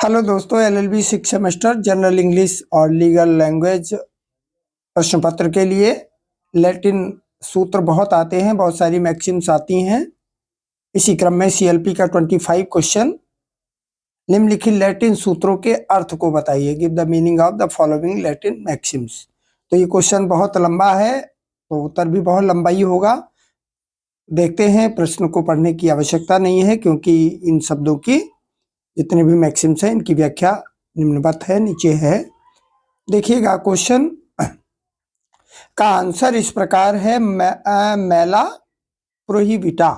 Hello दोस्तों, LLB 6 semester general English और legal language प्रश्न पत्र के लिए लैटिन सूत्र बहुत आते हैं, बहुत सारी मैक्सिम्स आती हैं। इसी क्रम में सीएलपी का 25 क्वेश्चन। निम्नलिखित लैटिन सूत्रों के अर्थ को बताइए। Give the meaning of the following Latin Maxim's. तो ये क्वेश्चन बहुत लंबा है, तो उत्तर भी बहुत लंबा ही होगा। देखते हैं, प्रश्न को पढ़ने की आवश्यकता नहीं है क्योंकि इन शब्दों की जितने भी मैक्सिम्स हैं इनकी व्याख्या निम्नवत है, नीचे है। देखिएगा, क्वेश्चन का आंसर इस प्रकार है। मेला प्रोहिबिटा।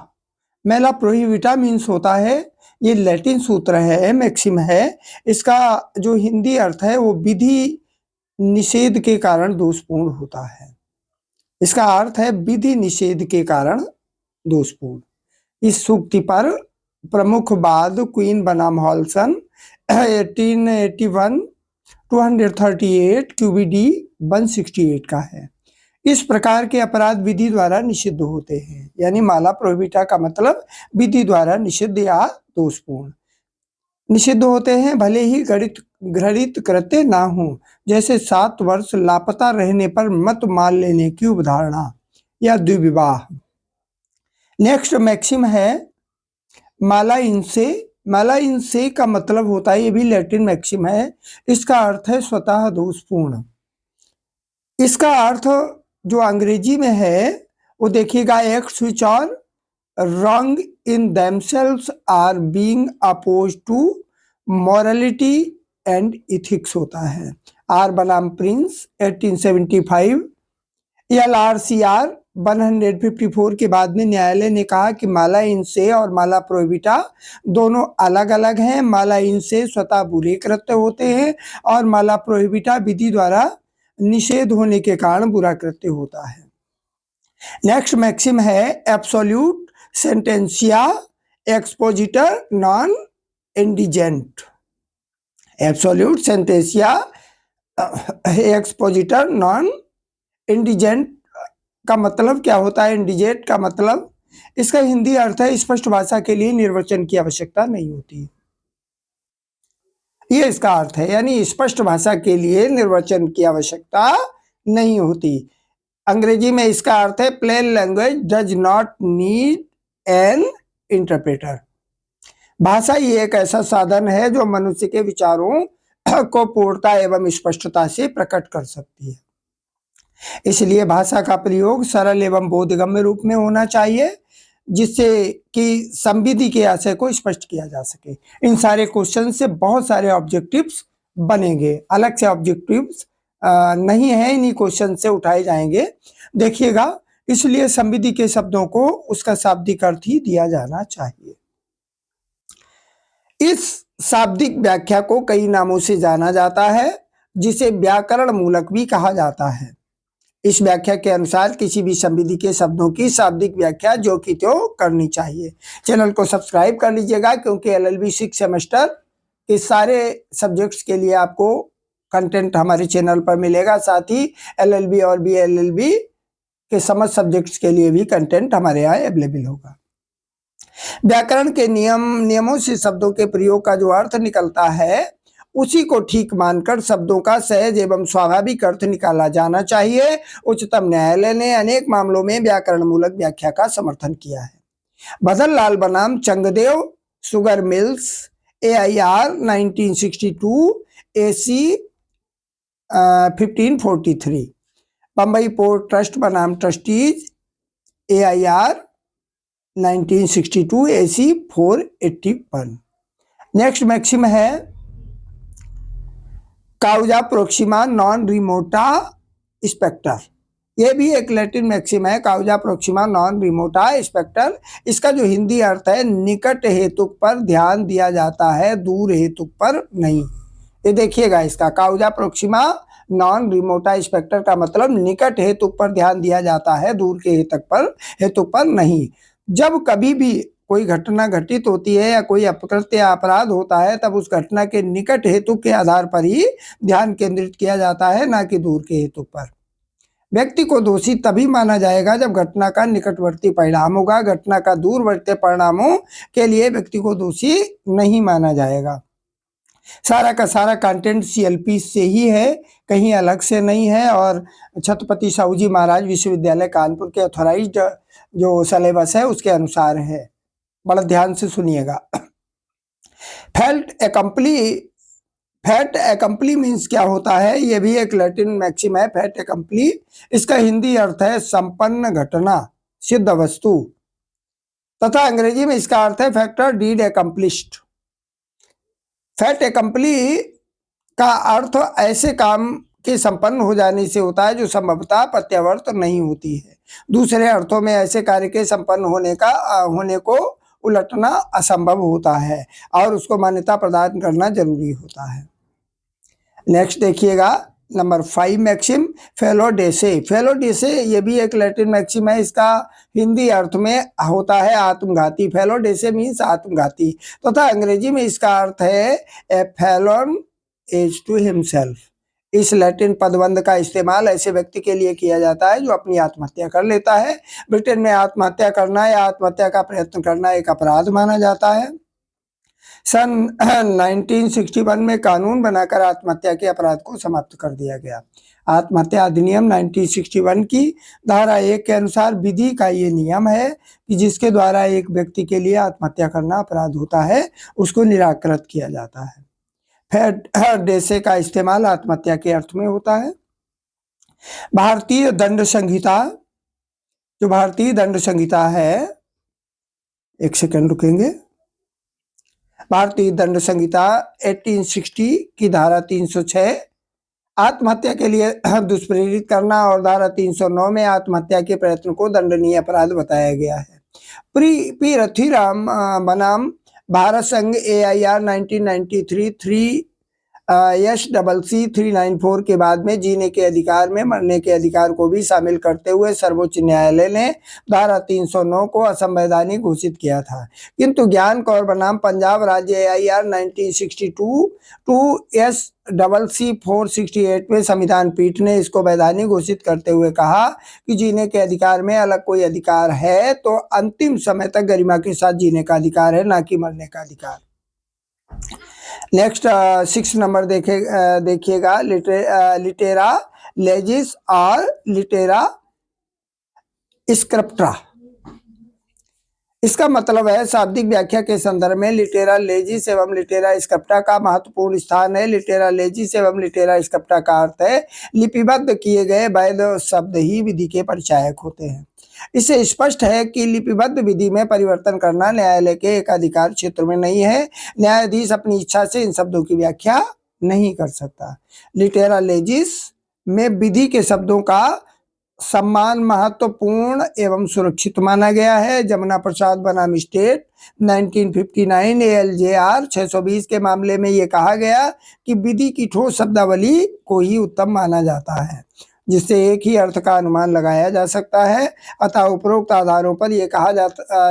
मेला प्रोहिबिटा मीन्स होता है, ये लैटिन सूत्र है, मैक्सिम है। इसका जो हिंदी अर्थ है वो विधि निषेध के कारण दोषपूर्ण होता है। इसका अर्थ है विधि निषेध के कारण दोषपूर्ण। इस सूक्ति पर प्रमुख वाद क्वीन बनाम हॉलसन 1881 238 क्यूबीडी 168 का है। इस प्रकार के अपराध विधि द्वारा निषिद्ध होते हैं, यानी माला प्रोहिबिटा का मतलब विधि द्वारा निषिद्ध या दोषपूर्ण निषिद्ध होते हैं, भले ही घृणित कृत्य ना हो, जैसे 7 वर्ष लापता रहने पर मत मान लेने की अवधारणा या द्विविवाह। नेक्स्ट मैक्सिम है माला इनसे। माला इनसे का मतलब होता है, ये भी लैटिन मैक्सिम है। इसका अर्थ है स्वतः दोषपूर्ण। इसका अर्थ जो अंग्रेजी में है वो देखिएगा, acts which are wrong in themselves are being opposed to morality and ethics होता है। आर बनाम प्रिंस 1875। LRCR 154 के बाद में न्यायालय ने कहा कि माला इनसे और माला प्रोहिबिटा दोनों अलग अलग हैं। माला इनसे स्वतः बुरे कृत्य होते हैं और माला प्रोहिबिटा विधि द्वारा निषेध होने के कारण बुरा कृत्य होता है। नेक्स्ट मैक्सिम है एब्सोल्यूट सेंटेंसिया एक्सपोजिटर नॉन इंडिजेंट। एब्सोल्यूट सेंटेंसिया एक्सपोजिटर नॉन इंडिजेंट का मतलब क्या होता है? इंडिजेंट का मतलब, इसका हिंदी अर्थ है स्पष्ट भाषा के लिए निर्वचन की आवश्यकता नहीं होती। ये इसका अर्थ है, यानी स्पष्ट भाषा के लिए निर्वचन की आवश्यकता नहीं होती। अंग्रेजी में इसका अर्थ है plain language does not need an interpreter. भाषा ही एक ऐसा साधन है जो मनुष्य के विचारों को पूर्णता एवं स्पष्टता से प्रकट कर सकती है। इसलिए भाषा का प्रयोग सरल एवं बोधगम्य रूप में होना चाहिए, जिससे कि संविधि के आशय को स्पष्ट किया जा सके। इन सारे क्वेश्चन से बहुत सारे ऑब्जेक्टिव्स बनेंगे, अलग से ऑब्जेक्टिव्स नहीं है, इन्हीं क्वेश्चन से उठाए जाएंगे, देखिएगा। इसलिए संविधि के शब्दों को उसका शाब्दिक अर्थ ही दिया जाना चाहिए। इस शाब्दिक व्याख्या को कई नामों से जाना जाता है, जिसे व्याकरण मूलक भी कहा जाता है। इस व्याख्या के अनुसार किसी भी संविधि के शब्दों की शाब्दिक व्याख्या जो कि त्यों करनी चाहिए। चैनल को सब्सक्राइब कर लीजिएगा, क्योंकि LLB 6 सेमेस्टर के सारे सब्जेक्ट्स के लिए आपको कंटेंट हमारे चैनल पर मिलेगा। साथ ही LLB और BLLB के समस्त सब्जेक्ट्स के लिए भी कंटेंट हमारे यहाँ अवेलेबल होगा। व्याकरण के नियमों से शब्दों के प्रयोग का जो अर्थ निकलता है, उसी को ठीक मानकर शब्दों का सहज एवं स्वाभाविक अर्थ निकाला जाना चाहिए। उच्चतम न्यायालय ने अनेक मामलों में व्याकरण मूलक व्याख्या का समर्थन किया है। भदन लाल बनाम Changdeo sugar mills AIR 1962 AC 1543। Bombay port trust बनाम trustees AIR 1962 AC 481। Next maxim है काउजा प्रोक्सिमा नॉन रिमोटा स्पेक्टर। ये भी एक लैटिन मैक्सिम है, काउजा प्रोक्सिमा नॉन रिमोटा स्पेक्टर। इसका जो हिंदी अर्थ है, निकट हेतुक पर ध्यान दिया जाता है, दूर हेतुक पर नहीं। ये देखिएगा, इसका काउजा प्रोक्सिमा नॉन रिमोटा स्पेक्टर का मतलब निकट हेतुक पर ध्यान दिया जाता है, दूर के हेतुक पर नहीं। जब कभी भी कोई घटना घटित होती है या कोई अपकृत्य या अपराध होता है, तब उस घटना के निकट हेतु के आधार पर ही ध्यान केंद्रित किया जाता है, ना कि दूर के हेतु पर। व्यक्ति को दोषी तभी माना जाएगा जब घटना का निकटवर्ती परिणाम होगा। घटना का दूरवर्ती परिणामों के लिए व्यक्ति को दोषी नहीं माना जाएगा। सारा का सारा कंटेंट सीएलपी से ही है, कहीं अलग से नहीं है, और छत्रपति साहूजी महाराज विश्वविद्यालय कानपुर के ऑथराइज्ड जो सिलेबस है उसके अनुसार है। बड़ा ध्यान से सुनिएगा। फैट एकम्पली मीन्स क्या होता है? ये भी एक लैटिन मैक्सिम है, फैट एकम्पली। इसका हिंदी अर्थ है संपन्न घटना, सिद्ध वस्तु, तथा अंग्रेजी में इसका अर्थ है फैक्टर डीड एकम्प्लिश्ड। फैट एकम्पली का अर्थ ऐसे काम के संपन्न हो जाने से होता है जो संभवतः प्रत्यावर्त नहीं होती है। दूसरे अर्थों में ऐसे कार्य के संपन्न होने को उलटना असंभव होता है और उसको मान्यता प्रदान करना जरूरी होता है। नेक्स्ट देखिएगा, नंबर 5 मैक्सिम, फेलो डेसे। फेलो डेसे ये भी एक लैटिन मैक्सिम है। इसका हिंदी अर्थ में होता है आत्मघाती। फेलो डेसे मीन्स आत्मघाती, तथा अंग्रेजी में इसका अर्थ है ए फेलोन एज टू हिमसेल्फ। इस लैटिन पदबंध का इस्तेमाल ऐसे व्यक्ति के लिए किया जाता है जो अपनी आत्महत्या कर लेता है। ब्रिटेन में आत्महत्या करना या आत्महत्या का प्रयत्न करना एक अपराध माना जाता है। सन 1961 में कानून बनाकर आत्महत्या के अपराध को समाप्त कर दिया गया। आत्महत्या अधिनियम 1961 की धारा 1 के अनुसार विधि का ये नियम है कि जिसके द्वारा एक व्यक्ति के लिए आत्महत्या करना अपराध होता है उसको निराकृत किया जाता है। फेलो डेसे का इस्तेमाल आत्महत्या के अर्थ में होता है। भारतीय दंड संहिता, जो भारतीय दंड संहिता है, एक सेकंड रुकेंगे। भारतीय दंड संहिता 1860 की धारा 306 आत्महत्या के लिए दुष्प्रेरित करना और धारा 309 में आत्महत्या के प्रयत्न को दंडनीय अपराध बताया गया है। पी रथिराम बनाम भारत संघ AIR 1993 SCC 394 के बाद में जीने के अधिकार में मरने के अधिकार को भी शामिल करते हुए सर्वोच्च न्यायालय ने धारा 309 को असंवैधानिक घोषित किया था, किंतु ज्ञान कौर बनाम पंजाब राज्य AIR 1962 SCC 468 में संविधान पीठ ने इसको वैधानिक घोषित करते हुए कहा कि जीने के अधिकार में अलग कोई अधिकार है तो अंतिम समय तक गरिमा के साथ जीने का अधिकार है, ना कि मरने का अधिकार। नेक्स्ट 6 नंबर देखिएगा, लिटेरा लेजिस और लिटेरा स्क्रिप्टा। इसका मतलब है शाब्दिक व्याख्या के संदर्भ में लिटेरा लेजिस एवं लिटेरा स्क्रिप्टा का महत्वपूर्ण स्थान है। लिटेरा लेजिस एवं लिटेरा स्क्रिप्टा का अर्थ है लिपिबद्ध किए गए वैध शब्द ही विधि के परिचायक होते हैं। इससे स्पष्ट है कि लिपिबद्ध विधि में परिवर्तन करना न्यायालय के एकाधिकार क्षेत्र में नहीं है। न्यायाधीश अपनी इच्छा से इन शब्दों की व्याख्या नहीं कर सकता। लिटेरा लेजिस में विधि के शब्दों का सम्मान महत्वपूर्ण एवं सुरक्षित माना गया है। जमुना प्रसाद बनाम स्टेट 1959 ALJR 620 के मामले में ये कहा गया कि विधि की ठोस शब्दावली को ही उत्तम माना जाता है जिससे एक ही अर्थ का अनुमान लगाया जा सकता है। अतः उपरोक्त आधारों पर यह कहा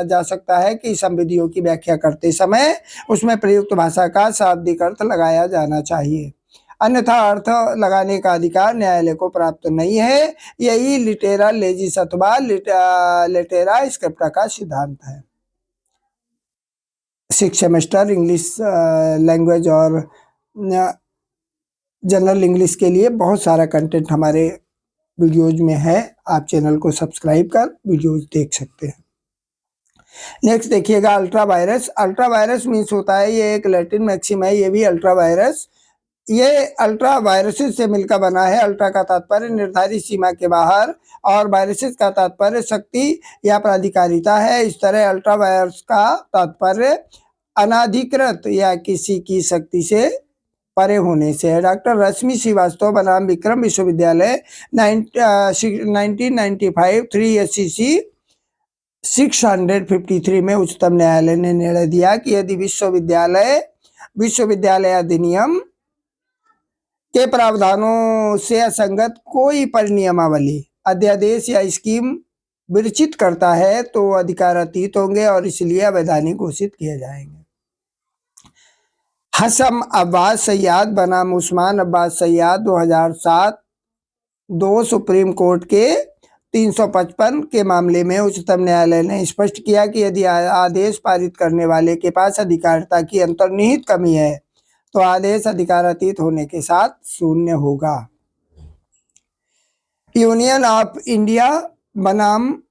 जा सकता है कि संविधियों की व्याख्या करते समय उसमें प्रयुक्त भाषा का शाब्दिक अर्थ लगाया जाना चाहिए, अन्यथा अर्थ लगाने का अधिकार न्यायालय को प्राप्त नहीं है। यही लिटेरा लेजिस अथवा लिटेरा स्क्रिप्टा का सिद्धांत है। 6 सेमेस्टर इंग्लिश लैंग्वेज और जनरल इंग्लिश के लिए बहुत सारा कंटेंट हमारे वीडियोज में है। आप चैनल को सब्सक्राइब कर वीडियोज देख सकते हैं। नेक्स्ट देखिएगा, ultra vires. Ultra vires means होता है, ये एक लैटिन मैक्सिम है, ये भी अल्ट्रा वायरस। ये अल्ट्रा वायरसेस से मिलकर बना है। अल्ट्रा का तात्पर्य निर्धारित सीमा के बाहर और वायरसेस का तात्पर्य शक्ति या प्राधिकारिता है। इस तरह अल्ट्रा वायरस का तात्पर्य अनाधिकृत या किसी की शक्ति से परे होने से है। डॉक्टर रश्मि श्रीवास्तव बनाम विक्रम विश्वविद्यालय 1995 3 SCC 653 में उच्चतम न्यायालय ने निर्णय दिया कि यदि विश्वविद्यालय अधिनियम के प्रावधानों से असंगत कोई परिनियमावली, अध्यादेश या स्कीम विरचित करता है तो अधिकारातीत होंगे और इसलिए अवैधानिक घोषित किए जाएंगे। हसम अब्बास सैयाद बनाम उस्मान अब्बास सैयाद 2007 2 सुप्रीम कोर्ट के 355 के मामले में उच्चतम न्यायालय ने स्पष्ट किया कि यदि आदेश पारित करने वाले के पास अधिकारिता की अंतर्निहित कमी है तो आदेश अधिकारातीत होने के साथ शून्य होगा। यूनियन ऑफ इंडिया बनाम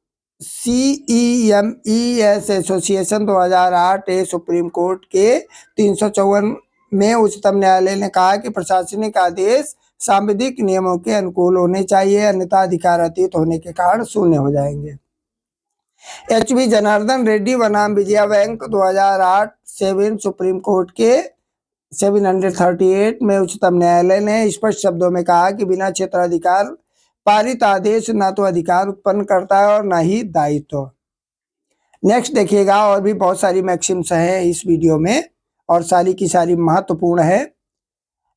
CEMES association 2008 a supreme court के 354 में उच्चतम न्यायालय ने कहा कि प्रशासनिक आदेश सांविधिक नियमों के अनुकूल होने चाहिए, अन्यथा अधिकारातीत होने के कारण शून्य हो जाएंगे। HB जनार्दन रेड्डी बनाम विजया बैंक 2008 सुप्रीम कोर्ट के 738 में उच्चतम न्यायालय ने स्पष्ट शब्दों में कहा कि बिना क्षेत्राधिकार पारित आदेश न तो अधिकार उत्पन्न करता है और न ही दायित्व। नेक्स्ट देखिएगा, और भी बहुत सारी मैक्सिम्स हैं इस वीडियो में और सारी की सारी महत्वपूर्ण है।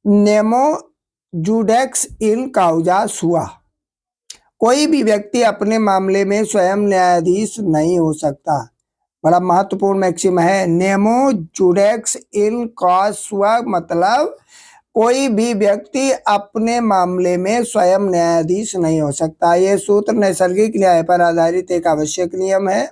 नेमो जुडेक्स इन काउजा सुआ, कोई भी व्यक्ति अपने मामले में स्वयं न्यायाधीश नहीं हो सकता। बड़ा महत्वपूर्ण मैक्सिम है। नेमो जुडेक्स इन काउजा मतलब कोई भी व्यक्ति अपने मामले में स्वयं न्यायाधीश नहीं हो सकता। यह सूत्र नैसर्गिक न्याय पर आधारित एक आवश्यक नियम है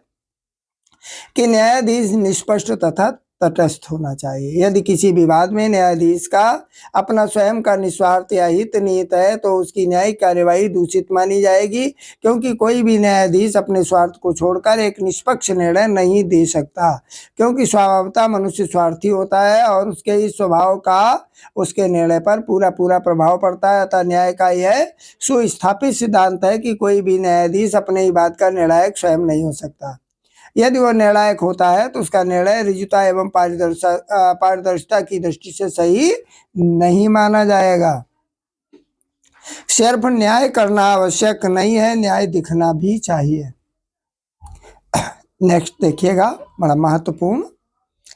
कि न्यायाधीश निष्पक्ष तथा तटस्थ होना चाहिए। यदि किसी विवाद में न्यायाधीश का अपना स्वयं का निस्वार्थ या हित निहित है तो उसकी न्यायिक कार्यवाही दूषित मानी जाएगी, क्योंकि कोई भी न्यायाधीश अपने स्वार्थ को छोड़कर एक निष्पक्ष निर्णय नहीं दे सकता, क्योंकि स्वभावतः मनुष्य स्वार्थी होता है और उसके इस स्वभाव का उसके निर्णय पर पूरा प्रभाव पड़ता है। अतः न्याय का यह सुस्थापित सिद्धांत है कि कोई भी न्यायाधीश अपने ही बात का निर्णायक स्वयं नहीं हो सकता। यदि वह निर्णायक होता है तो उसका निर्णय ऋजुता एवं पारदर्शिता की दृष्टि से सही नहीं माना जाएगा। सिर्फ न्याय करना आवश्यक नहीं है, न्याय दिखना भी चाहिए। नेक्स्ट देखिएगा, बड़ा महत्वपूर्ण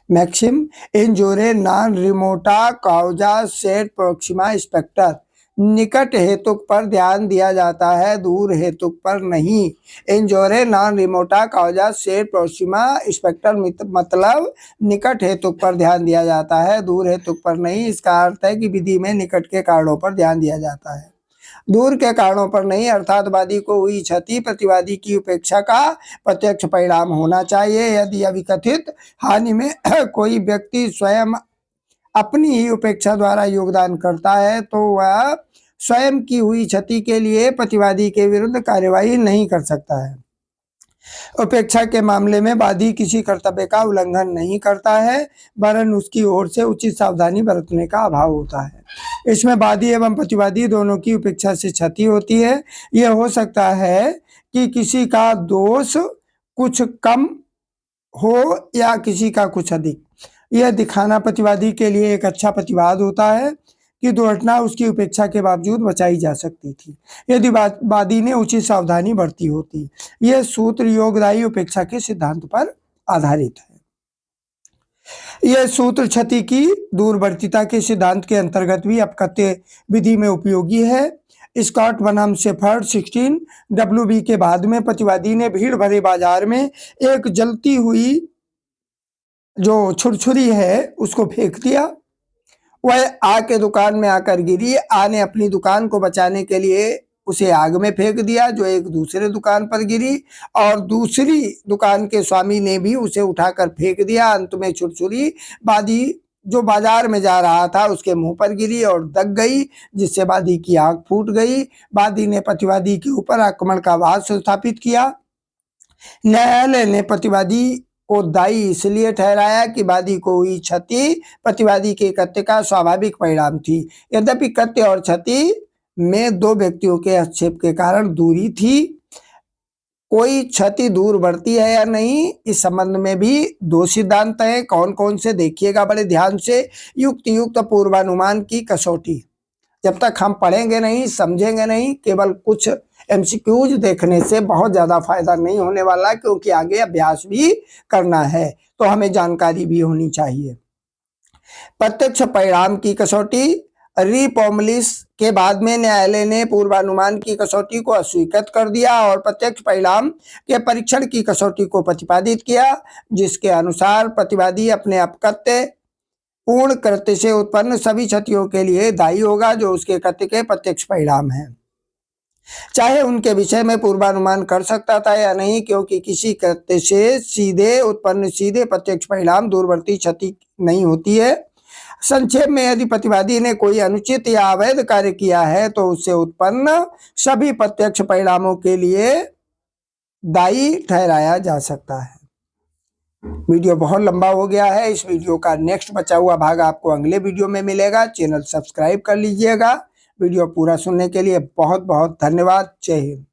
मैक्सिम, इंजोरे नॉन रिमोटा काउजा सेट प्रोक्सिमा स्पेक्टर, निकट हेतुक पर ध्यान दिया जाता है, दूर हेतुक पर नहीं। इंजोरे नॉन रिमोटा काउजा सेट प्रोक्सिमा स्पेक्टर मतलब निकट हेतुक पर ध्यान दिया जाता है, दूर हेतुक पर नहीं। इसका अर्थ है कि विधि में निकट के कारणों पर ध्यान दिया जाता है, दूर के कारणों पर नहीं। अर्थात वादी को हुई क्षति प्रतिवादी की उपेक्षा का प्रत्यक्ष परिणाम होना चाहिए। यदि अविकथित हानि में कोई व्यक्ति स्वयं अपनी ही उपेक्षा द्वारा योगदान करता है तो वह स्वयं की हुई क्षति के लिए प्रतिवादी के विरुद्ध कार्यवाही नहीं कर सकता है। उपेक्षा के मामले में वादी किसी कर्तव्य का उल्लंघन नहीं करता है, वरन उसकी ओर से उचित सावधानी बरतने का अभाव होता है। इसमें वादी एवं प्रतिवादी दोनों की उपेक्षा से क्षति होती है। यह हो सकता है कि किसी का दोष कुछ कम हो या किसी का कुछ अधिक। यह दिखाना प्रतिवादी के लिए एक अच्छा प्रतिवाद होता है कि दुर्घटना उसकी उपेक्षा के बावजूद बचाई जा सकती थी यदि वादी ने उचित सावधानी बरती होती। यह सूत्र योगदायी उपेक्षा के सिद्धांत पर आधारित है। यह सूत्र क्षति की दूरवर्तीता के सिद्धांत के अंतर्गत भी अपकथ्य विधि में उपयोगी है। स्कॉट बनाम शेफर्ड 16 WB के बाद में प्रतिवादी ने भीड़ भरे बाजार में एक जलती हुई जो छुरछुरी है उसको फेंक दिया। वह आ के दुकान में आकर गिरी। आ ने अपनी दुकान को बचाने के लिए उसे आग में फेंक दिया जो एक दूसरे दुकान पर गिरी, और दूसरी दुकान के स्वामी ने भी उसे उठाकर फेंक दिया। अंत में छुरछुरी वादी जो बाजार में जा रहा था उसके मुंह पर गिरी और दग गई, जिससे वादी की आंख फूट गई। वादी ने प्रतिवादी के ऊपर आक्रमण का वाद स्थापित किया। न्यायालय ने प्रतिवादी को दायी इसलिए ठहराया कि वादी को हुई क्षति प्रतिवादी के कृत्य का स्वाभाविक परिणाम थी। यद्यपि कृत्य और क्षति में दो व्यक्तियों के हस्तक्षेप के कारण दूरी थी। कोई क्षति दूर बढ़ती है या नहीं, इस संबंध में भी दो सिद्धांत हैं। कौन कौन से देखिएगा बड़े ध्यान से। युक्त पूर्वानुमान की कसौटी, जब तक हम पढ़ेंगे नहीं समझेंगे नहीं, केवल कुछ MCQs देखने से बहुत ज़्यादा फायदा नहीं होने वाला, क्योंकि आगे अभ्यास भी करना है तो हमें जानकारी भी होनी चाहिए। प्रत्यक्ष परिणाम की कसौटी, रिपोमलिस के बाद में न्यायालय ने पूर्वानुमान की कसौटी को अस्वीकृत कर दिया और प्रत्यक्ष परिणाम के परीक्षण की कसौटी को प्रतिपादित किया, जिसके अनुसार प्रतिवादी अपने अपकृत्य पूर्ण कृत्य से उत्पन्न सभी क्षतियों के लिए दायी होगा जो उसके कृत्य के प्रत्यक्ष परिणाम हैं, चाहे उनके विषय में पूर्वानुमान कर सकता था या नहीं, क्योंकि किसी कृत्य से सीधे उत्पन्न सीधे प्रत्यक्ष परिणाम दूरवर्ती क्षति नहीं होती है। संक्षेप में, यदि प्रतिवादी ने कोई अनुचित या अवैध कार्य किया है तो उससे उत्पन्न सभी प्रत्यक्ष परिणामों के लिए दायी ठहराया जा सकता है। वीडियो बहुत लंबा हो गया है। इस वीडियो का नेक्स्ट बचा हुआ भाग आपको अगले वीडियो में मिलेगा। चैनल सब्सक्राइब कर लीजिएगा। वीडियो पूरा सुनने के लिए बहुत बहुत धन्यवाद। जय हिंद।